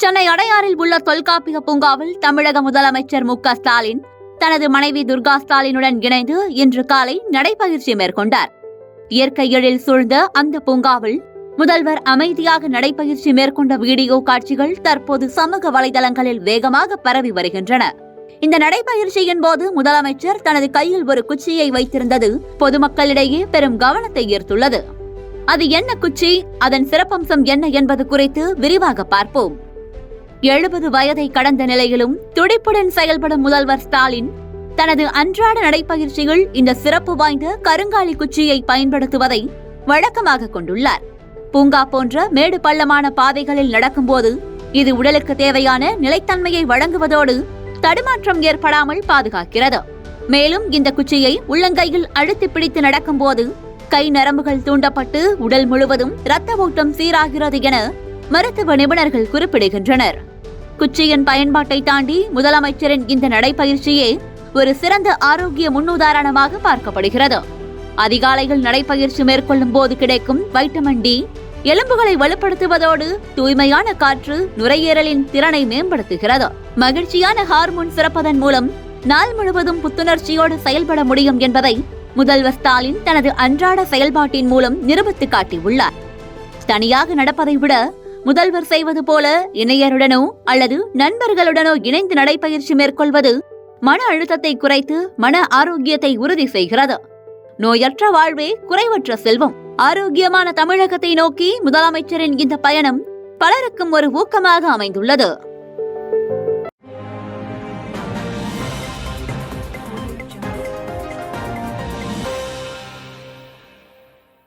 சென்னை அடையாறில் உள்ள தொல்காப்பிய பூங்காவில் தமிழக முதலமைச்சர் மு.க.ஸ்டாலின் தனது மனைவி துர்கா ஸ்டாலினுடன் இணைந்து இன்று காலை நடைபயிற்சி மேற்கொண்டார். இயற்கை எழில் சூழ்ந்த அந்த பூங்காவில் முதல்வர் அமைதியாக நடைபயிற்சி மேற்கொண்ட வீடியோ காட்சிகள் தற்போது சமூக வலைதளங்களில் வேகமாக பரவி வருகின்றன. இந்த நடைபயிற்சியின் போது முதலமைச்சர் தனது கையில் ஒரு குச்சியை வைத்திருந்தது பொதுமக்களிடையே பெரும் கவனத்தை ஈர்த்துள்ளது. அது என்ன குச்சி, அதன் சிறப்பம்சம் என்ன என்பது குறித்து விரிவாக பார்ப்போம். 70 வயதை கடந்த நிலையிலும் துடிப்புடன் செயல்படும் முதல்வர் ஸ்டாலின் தனது அன்றாட நடைபயிற்சியில் இந்த சிறப்பு வாய்ந்த கருங்காலி குச்சியை பயன்படுத்துவதை வழக்கமாக கொண்டுள்ளார். பூங்கா போன்ற மேடு பள்ளமான பாதைகளில் நடக்கும்போது இது உடலுக்கு தேவையான நிலைத்தன்மையை வழங்குவதோடு தடுமாற்றம் ஏற்படாமல் பாதுகாக்கிறது. மேலும் இந்த குச்சியை உள்ளங்கையில் அழுத்தி பிடித்து நடக்கும்போது கை நரம்புகள் தூண்டப்பட்டு உடல் முழுவதும் இரத்த ஓட்டம் சீராகிறது என மருத்துவ நிபுணர்கள் குறிப்பிடுகின்றனர். குச்சியின் பயன்பாட்டை தாண்டி முதலமைச்சரின் இந்த நடைபயிற்சியே ஒரு சிறந்த ஆரோக்கிய முன்னுதாரணமாக பார்க்கப்படுகிறது. அதிகாலையில் நடைபயிற்சி மேற்கொள்ளும் போது கிடைக்கும் வைட்டமின் டி எலும்புகளை வலுப்படுத்துவதோடு தூய்மையான காற்று நுரையீரலின் திறனை மேம்படுத்துகிறது. மகிழ்ச்சியான ஹார்மோன் சுரப்பதன் மூலம் நாள் முழுவதும் புத்துணர்ச்சியோடு செயல்பட முடியும் என்பதை முதல்வர் ஸ்டாலின் தனது அன்றாட செயல்பாட்டின் மூலம் நிரூபித்து காட்டியுள்ளார். தனியாக நடப்பதை விட முதல்வர் செய்வது போல இணையருடனோ அல்லது நண்பர்களுடனோ இணைந்து நடைபயிற்சி மேற்கொள்வது மன அழுத்தத்தை குறைத்து மன ஆரோக்கியத்தை உறுதி செய்கிறது. நோயற்ற வாழ்வே குறைவற்ற செல்வம். ஆரோக்கியமான தமிழகத்தை நோக்கி முதலமைச்சரின் இந்த பயணம் பலருக்கும் ஒரு ஊக்கமாக அமைந்துள்ளது.